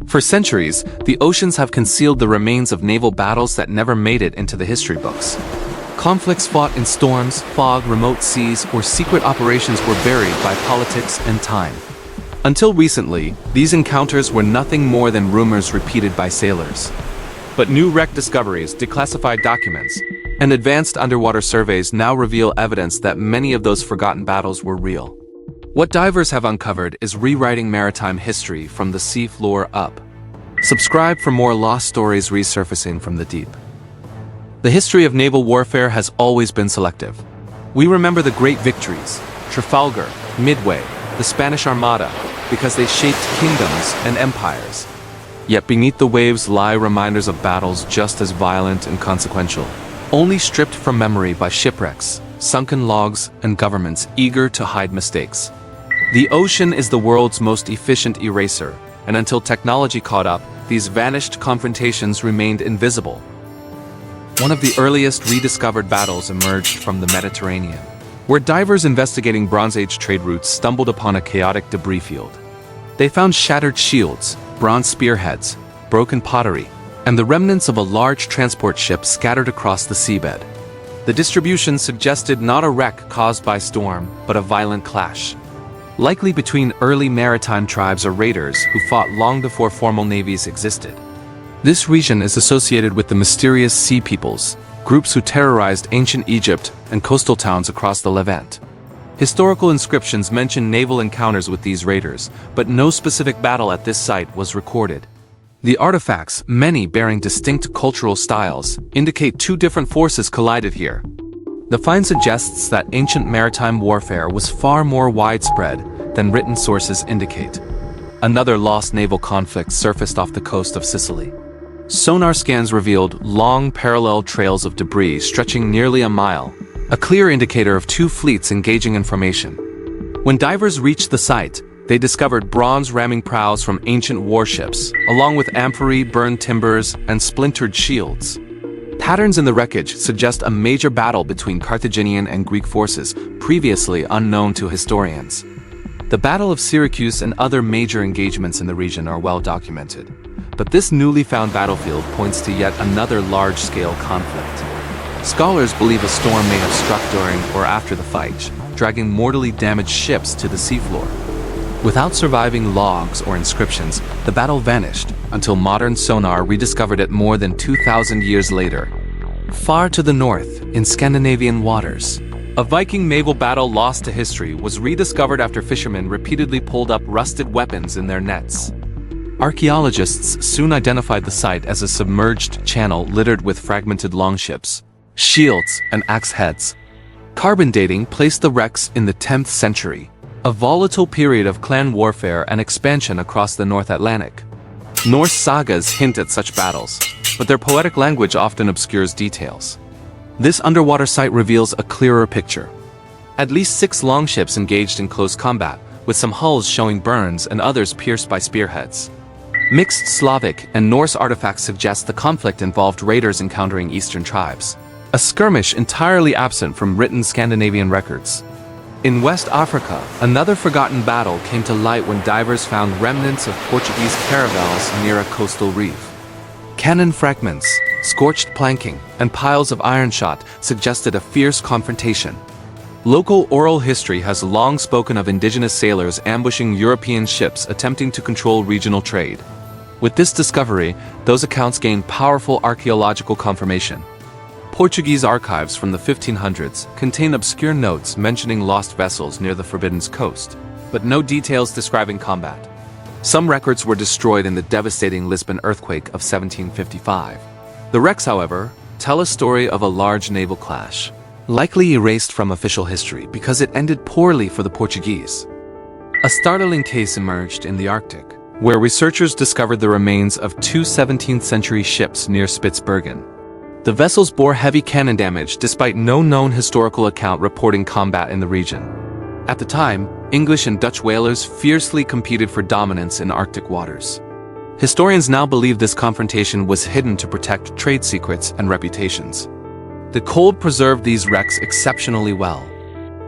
For centuries, the oceans have concealed the remains of naval battles that never made it into the history books. Conflicts fought in storms, fog, remote seas, or secret operations were buried by politics and time. Until recently, these encounters were nothing more than rumors repeated by sailors. But new wreck discoveries, declassified documents, and advanced underwater surveys now reveal evidence that many of those forgotten battles were real. What divers have uncovered is rewriting maritime history from the seafloor up. Subscribe for more lost stories resurfacing from the deep. The history of naval warfare has always been selective. We remember the great victories, Trafalgar, Midway, the Spanish Armada, because they shaped kingdoms and empires. Yet beneath the waves lie reminders of battles just as violent and consequential, only stripped from memory by shipwrecks, sunken logs, and governments eager to hide mistakes. The ocean is the world's most efficient eraser, and until technology caught up, these vanished confrontations remained invisible. One of the earliest rediscovered battles emerged from the Mediterranean, where divers investigating Bronze Age trade routes stumbled upon a chaotic debris field. They found shattered shields, bronze spearheads, broken pottery, and the remnants of a large transport ship scattered across the seabed. The distribution suggested not a wreck caused by storm, but a violent clash, likely between early maritime tribes or raiders who fought long before formal navies existed. This region is associated with the mysterious Sea Peoples, groups who terrorized ancient Egypt and coastal towns across the Levant. Historical inscriptions mention naval encounters with these raiders, but no specific battle at this site was recorded. The artifacts, many bearing distinct cultural styles, indicate two different forces collided here. The find suggests that ancient maritime warfare was far more widespread than written sources indicate. Another lost naval conflict surfaced off the coast of Sicily. Sonar scans revealed long parallel trails of debris stretching nearly a mile, a clear indicator of two fleets engaging in formation. When divers reached the site, they discovered bronze ramming prows from ancient warships, along with amphorae, burned timbers, and splintered shields. Patterns in the wreckage suggest a major battle between Carthaginian and Greek forces, previously unknown to historians. The Battle of Syracuse and other major engagements in the region are well documented. But this newly found battlefield points to yet another large-scale conflict. Scholars believe a storm may have struck during or after the fight, dragging mortally damaged ships to the seafloor. Without surviving logs or inscriptions, the battle vanished until modern sonar rediscovered it more than 2,000 years later, far to the north in Scandinavian waters. A Viking naval battle lost to history was rediscovered after fishermen repeatedly pulled up rusted weapons in their nets. Archaeologists soon identified the site as a submerged channel littered with fragmented longships, shields, and axe heads. Carbon dating placed the wrecks in the 10th century, a volatile period of clan warfare and expansion across the North Atlantic. Norse sagas hint at such battles, but their poetic language often obscures details. This underwater site reveals a clearer picture. At least 6 longships engaged in close combat, with some hulls showing burns and others pierced by spearheads. Mixed Slavic and Norse artifacts suggest the conflict involved raiders encountering Eastern tribes, a skirmish entirely absent from written Scandinavian records. In West Africa, another forgotten battle came to light when divers found remnants of Portuguese caravels near a coastal reef. Cannon fragments, scorched planking, and piles of iron shot suggested a fierce confrontation. Local oral history has long spoken of indigenous sailors ambushing European ships attempting to control regional trade. With this discovery, those accounts gained powerful archaeological confirmation. Portuguese archives from the 1500s contain obscure notes mentioning lost vessels near the Forbidden Coast, but no details describing combat. Some records were destroyed in the devastating Lisbon earthquake of 1755. The wrecks, however, tell a story of a large naval clash, likely erased from official history because it ended poorly for the Portuguese. A startling case emerged in the Arctic, where researchers discovered the remains of 2 17th-century ships near Spitsbergen. The vessels bore heavy cannon damage despite no known historical account reporting combat in the region. At the time, English and Dutch whalers fiercely competed for dominance in Arctic waters. Historians now believe this confrontation was hidden to protect trade secrets and reputations. The cold preserved these wrecks exceptionally well.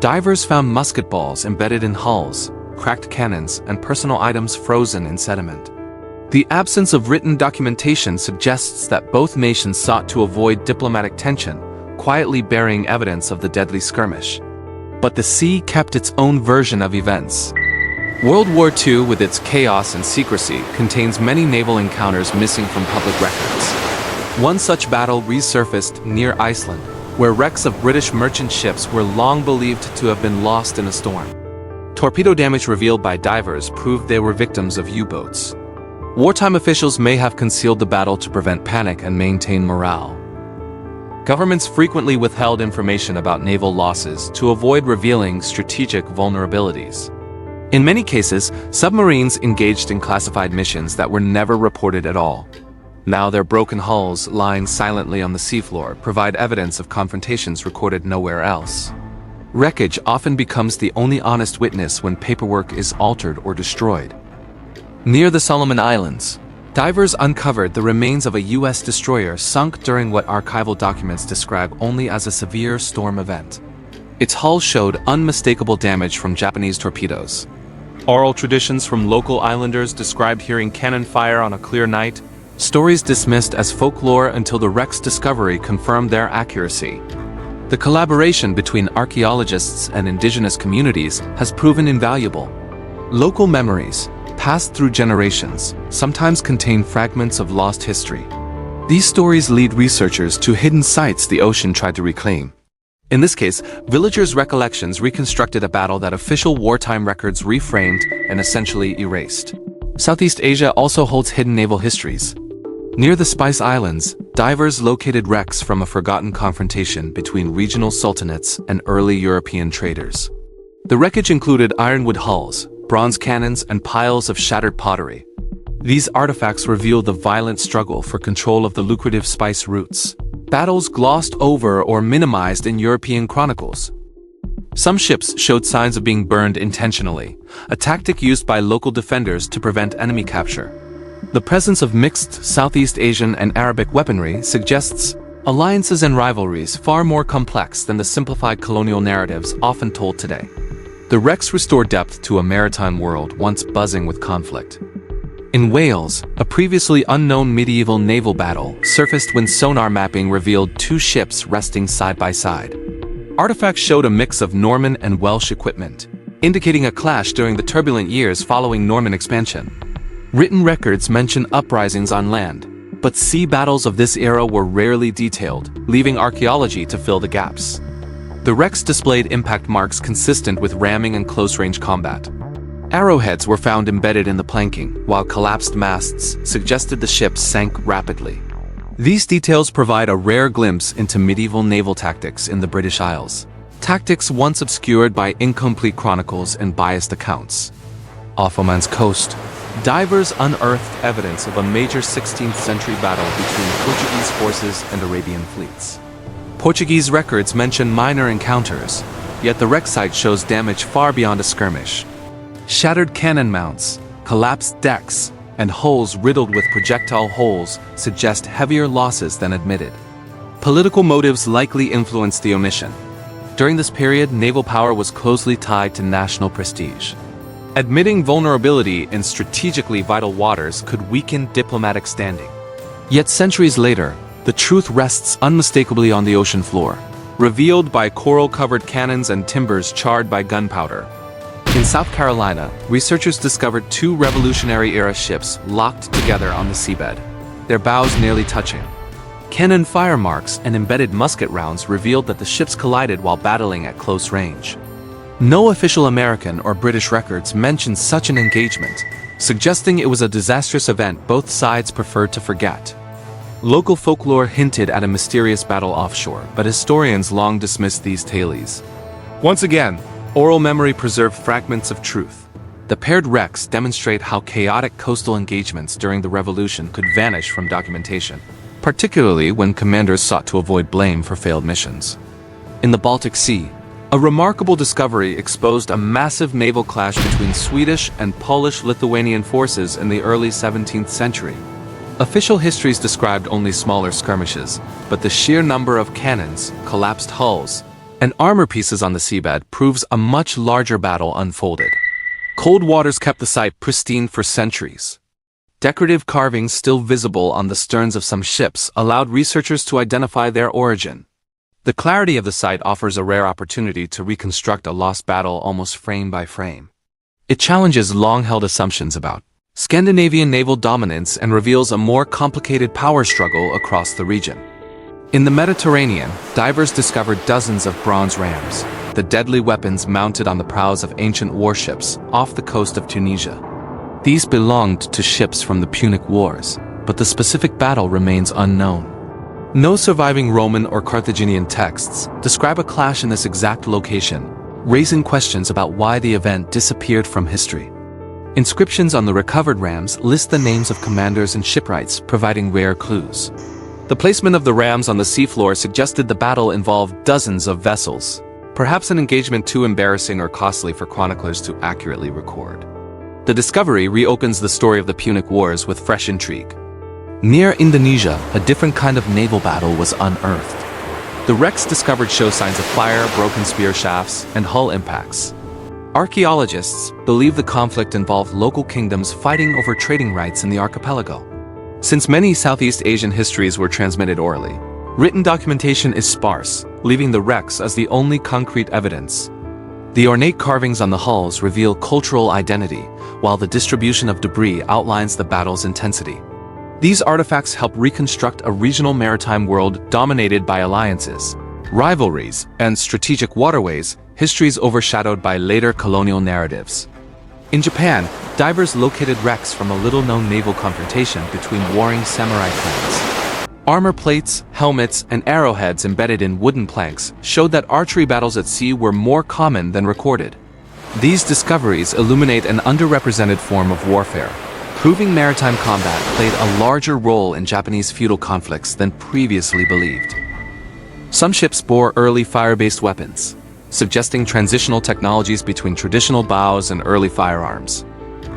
Divers found musket balls embedded in hulls, cracked cannons, and personal items frozen in sediment. The absence of written documentation suggests that both nations sought to avoid diplomatic tension, quietly burying evidence of the deadly skirmish. But the sea kept its own version of events. World War II, with its chaos and secrecy, contains many naval encounters missing from public records. One such battle resurfaced near Iceland, where wrecks of British merchant ships were long believed to have been lost in a storm. Torpedo damage revealed by divers proved they were victims of U-boats. Wartime officials may have concealed the battle to prevent panic and maintain morale. Governments frequently withheld information about naval losses to avoid revealing strategic vulnerabilities. In many cases, submarines engaged in classified missions that were never reported at all. Now their broken hulls, lying silently on the seafloor, provide evidence of confrontations recorded nowhere else. Wreckage often becomes the only honest witness when paperwork is altered or destroyed. Near the Solomon Islands, divers uncovered the remains of a U.S. destroyer sunk during what archival documents describe only as a severe storm event. Its hull showed unmistakable damage from Japanese torpedoes. Oral traditions from local islanders described hearing cannon fire on a clear night, stories dismissed as folklore until the wreck's discovery confirmed their accuracy. The collaboration between archaeologists and indigenous communities has proven invaluable. Local memories, passed through generations, sometimes contain fragments of lost history. These stories lead researchers to hidden sites the ocean tried to reclaim. In this case, villagers' recollections reconstructed a battle that official wartime records reframed and essentially erased. Southeast Asia also holds hidden naval histories. Near the Spice Islands, divers located wrecks from a forgotten confrontation between regional sultanates and early European traders. The wreckage included ironwood hulls, bronze cannons, and piles of shattered pottery. These artifacts reveal the violent struggle for control of the lucrative spice routes, battles glossed over or minimized in European chronicles. Some ships showed signs of being burned intentionally, a tactic used by local defenders to prevent enemy capture. The presence of mixed Southeast Asian and Arabic weaponry suggests alliances and rivalries far more complex than the simplified colonial narratives often told today. The wrecks restore depth to a maritime world once buzzing with conflict. In Wales, a previously unknown medieval naval battle surfaced when sonar mapping revealed two ships resting side by side. Artifacts showed a mix of Norman and Welsh equipment, indicating a clash during the turbulent years following Norman expansion. Written records mention uprisings on land, but sea battles of this era were rarely detailed, leaving archaeology to fill the gaps. The wrecks displayed impact marks consistent with ramming and close-range combat. Arrowheads were found embedded in the planking, while collapsed masts suggested the ships sank rapidly. These details provide a rare glimpse into medieval naval tactics in the British Isles, tactics once obscured by incomplete chronicles and biased accounts. Off Oman's coast, divers unearthed evidence of a major 16th century battle between Portuguese forces and Arabian fleets. Portuguese records mention minor encounters, yet the wreck site shows damage far beyond a skirmish. Shattered cannon mounts, collapsed decks, and hulls riddled with projectile holes suggest heavier losses than admitted. Political motives likely influenced the omission. During this period, naval power was closely tied to national prestige. Admitting vulnerability in strategically vital waters could weaken diplomatic standing. Yet centuries later, the truth rests unmistakably on the ocean floor, revealed by coral-covered cannons and timbers charred by gunpowder. In South Carolina, researchers discovered two Revolutionary-era ships locked together on the seabed, their bows nearly touching. Cannon fire marks and embedded musket rounds revealed that the ships collided while battling at close range. No official American or British records mention such an engagement, suggesting it was a disastrous event both sides preferred to forget. Local folklore hinted at a mysterious battle offshore, but historians long dismissed these tales. Once again, oral memory preserved fragments of truth. The paired wrecks demonstrate how chaotic coastal engagements during the Revolution could vanish from documentation, particularly when commanders sought to avoid blame for failed missions. In the Baltic Sea, a remarkable discovery exposed a massive naval clash between Swedish and Polish-Lithuanian forces in the early 17th century. Official histories described only smaller skirmishes, but the sheer number of cannons, collapsed hulls, and armor pieces on the seabed proves a much larger battle unfolded. Cold waters kept the site pristine for centuries. Decorative carvings still visible on the sterns of some ships allowed researchers to identify their origin. The clarity of the site offers a rare opportunity to reconstruct a lost battle almost frame by frame. It challenges long-held assumptions about Scandinavian naval dominance and reveals a more complicated power struggle across the region. In the Mediterranean, divers discovered dozens of bronze rams, the deadly weapons mounted on the prows of ancient warships off the coast of Tunisia. These belonged to ships from the Punic Wars, but the specific battle remains unknown. No surviving Roman or Carthaginian texts describe a clash in this exact location, raising questions about why the event disappeared from history. Inscriptions on the recovered rams list the names of commanders and shipwrights, providing rare clues. The placement of the rams on the seafloor suggested the battle involved dozens of vessels, perhaps an engagement too embarrassing or costly for chroniclers to accurately record. The discovery reopens the story of the Punic Wars with fresh intrigue. Near Indonesia, a different kind of naval battle was unearthed. The wrecks discovered show signs of fire, broken spear shafts, and hull impacts. Archaeologists believe the conflict involved local kingdoms fighting over trading rights in the archipelago. Since many Southeast Asian histories were transmitted orally, written documentation is sparse, leaving the wrecks as the only concrete evidence. The ornate carvings on the hulls reveal cultural identity, while the distribution of debris outlines the battle's intensity. These artifacts help reconstruct a regional maritime world dominated by alliances, rivalries, and strategic waterways, histories overshadowed by later colonial narratives. In Japan, divers located wrecks from a little-known naval confrontation between warring samurai clans. Armor plates, helmets, and arrowheads embedded in wooden planks showed that archery battles at sea were more common than recorded. These discoveries illuminate an underrepresented form of warfare, proving maritime combat played a larger role in Japanese feudal conflicts than previously believed. Some ships bore early fire-based weapons, suggesting transitional technologies between traditional bows and early firearms.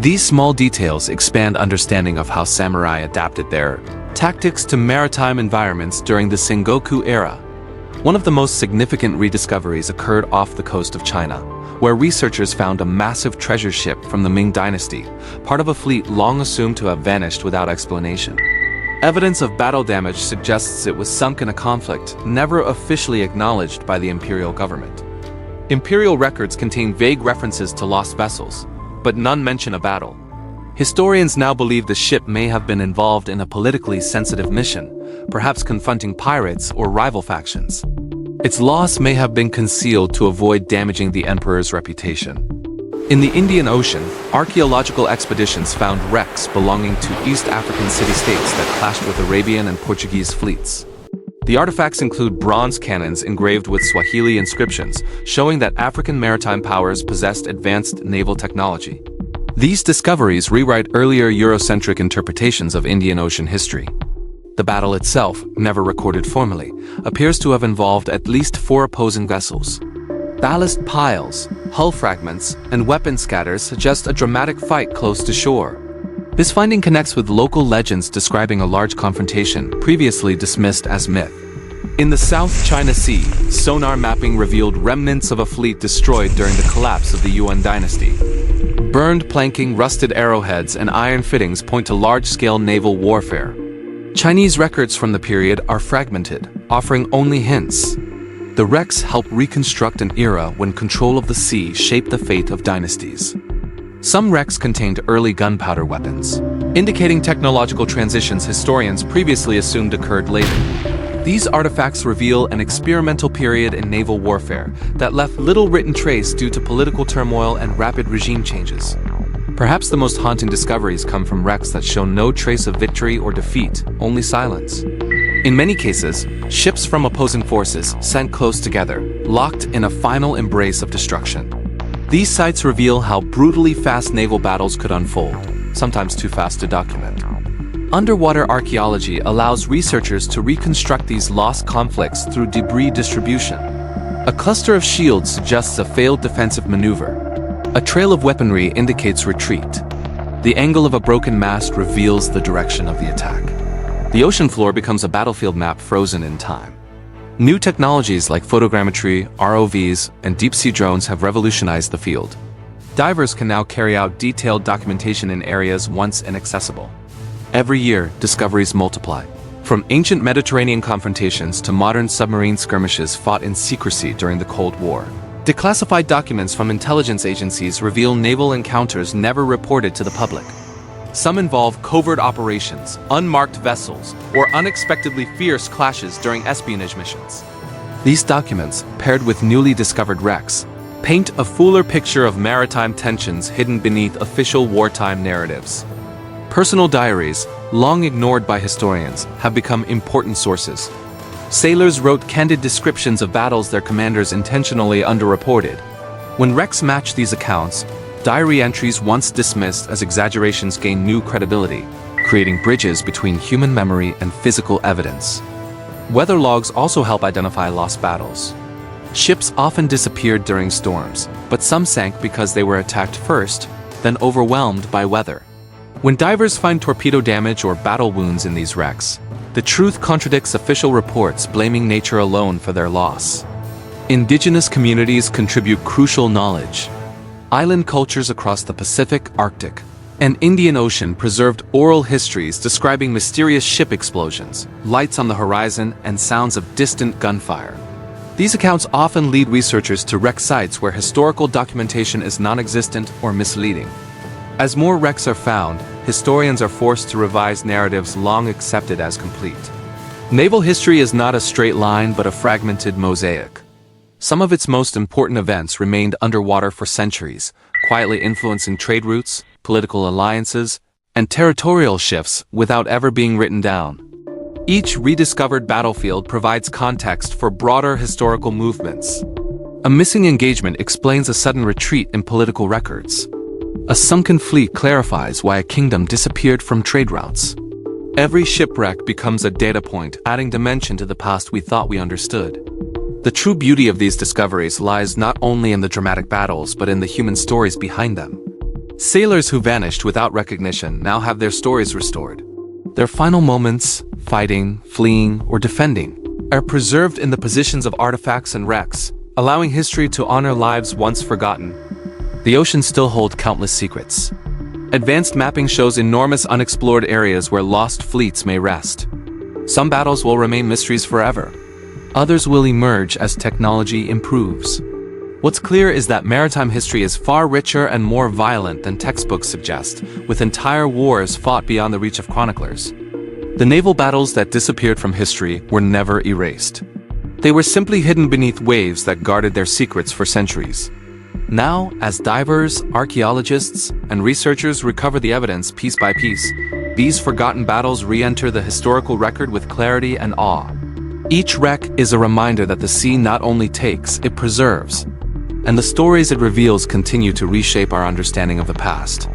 These small details expand understanding of how samurai adapted their tactics to maritime environments during the Sengoku era. One of the most significant rediscoveries occurred off the coast of China, where researchers found a massive treasure ship from the Ming Dynasty, part of a fleet long assumed to have vanished without explanation. Evidence of battle damage suggests it was sunk in a conflict never officially acknowledged by the imperial government. Imperial records contain vague references to lost vessels, but none mention a battle. Historians now believe the ship may have been involved in a politically sensitive mission, perhaps confronting pirates or rival factions. Its loss may have been concealed to avoid damaging the emperor's reputation. In the Indian Ocean, archaeological expeditions found wrecks belonging to East African city-states that clashed with Arabian and Portuguese fleets. The artifacts include bronze cannons engraved with Swahili inscriptions, showing that African maritime powers possessed advanced naval technology. These discoveries rewrite earlier Eurocentric interpretations of Indian Ocean history. The battle itself, never recorded formally, appears to have involved at least 4 opposing vessels. Ballast piles, hull fragments, and weapon scatters suggest a dramatic fight close to shore. This finding connects with local legends describing a large confrontation previously dismissed as myth. In the South China Sea, sonar mapping revealed remnants of a fleet destroyed during the collapse of the Yuan dynasty. Burned planking, rusted arrowheads, and iron fittings point to large-scale naval warfare. Chinese records from the period are fragmented, offering only hints. The wrecks help reconstruct an era when control of the sea shaped the fate of dynasties. Some wrecks contained early gunpowder weapons, indicating technological transitions historians previously assumed occurred later. These artifacts reveal an experimental period in naval warfare that left little written trace due to political turmoil and rapid regime changes. Perhaps the most haunting discoveries come from wrecks that show no trace of victory or defeat, only silence. In many cases, ships from opposing forces sank close together, locked in a final embrace of destruction. These sites reveal how brutally fast naval battles could unfold, sometimes too fast to document. Underwater archaeology allows researchers to reconstruct these lost conflicts through debris distribution. A cluster of shields suggests a failed defensive maneuver. A trail of weaponry indicates retreat. The angle of a broken mast reveals the direction of the attack. The ocean floor becomes a battlefield map frozen in time. New technologies like photogrammetry, ROVs, and deep-sea drones have revolutionized the field. Divers can now carry out detailed documentation in areas once inaccessible. Every year, discoveries multiply. From ancient Mediterranean confrontations to modern submarine skirmishes fought in secrecy during the Cold War. Declassified documents from intelligence agencies reveal naval encounters never reported to the public. Some involve covert operations, unmarked vessels, or unexpectedly fierce clashes during espionage missions. These documents, paired with newly discovered wrecks, paint a fuller picture of maritime tensions hidden beneath official wartime narratives. Personal diaries, long ignored by historians, have become important sources. Sailors wrote candid descriptions of battles their commanders intentionally underreported. When wrecks match these accounts, diary entries once dismissed as exaggerations gain new credibility, creating bridges between human memory and physical evidence. Weather logs also help identify lost battles. Ships often disappeared during storms, but some sank because they were attacked first, then overwhelmed by weather. When divers find torpedo damage or battle wounds in these wrecks, the truth contradicts official reports blaming nature alone for their loss. Indigenous communities contribute crucial knowledge. Island cultures across the Pacific, Arctic, and Indian Ocean preserved oral histories describing mysterious ship explosions, lights on the horizon, and sounds of distant gunfire. These accounts often lead researchers to wreck sites where historical documentation is non-existent or misleading. As more wrecks are found, historians are forced to revise narratives long accepted as complete. Naval history is not a straight line but a fragmented mosaic. Some of its most important events remained underwater for centuries, quietly influencing trade routes, political alliances, and territorial shifts without ever being written down. Each rediscovered battlefield provides context for broader historical movements. A missing engagement explains a sudden retreat in political records. A sunken fleet clarifies why a kingdom disappeared from trade routes. Every shipwreck becomes a data point, adding dimension to the past we thought we understood. The true beauty of these discoveries lies not only in the dramatic battles but in the human stories behind them. Sailors who vanished without recognition now have their stories restored. Their final moments, fighting, fleeing, or defending, are preserved in the positions of artifacts and wrecks, allowing history to honor lives once forgotten. The oceans still hold countless secrets. Advanced mapping shows enormous unexplored areas where lost fleets may rest. Some battles will remain mysteries forever. Others will emerge as technology improves. What's clear is that maritime history is far richer and more violent than textbooks suggest, with entire wars fought beyond the reach of chroniclers. The naval battles that disappeared from history were never erased. They were simply hidden beneath waves that guarded their secrets for centuries. Now, as divers, archaeologists, and researchers recover the evidence piece by piece, these forgotten battles re-enter the historical record with clarity and awe. Each wreck is a reminder that the sea not only takes, it preserves, and the stories it reveals continue to reshape our understanding of the past.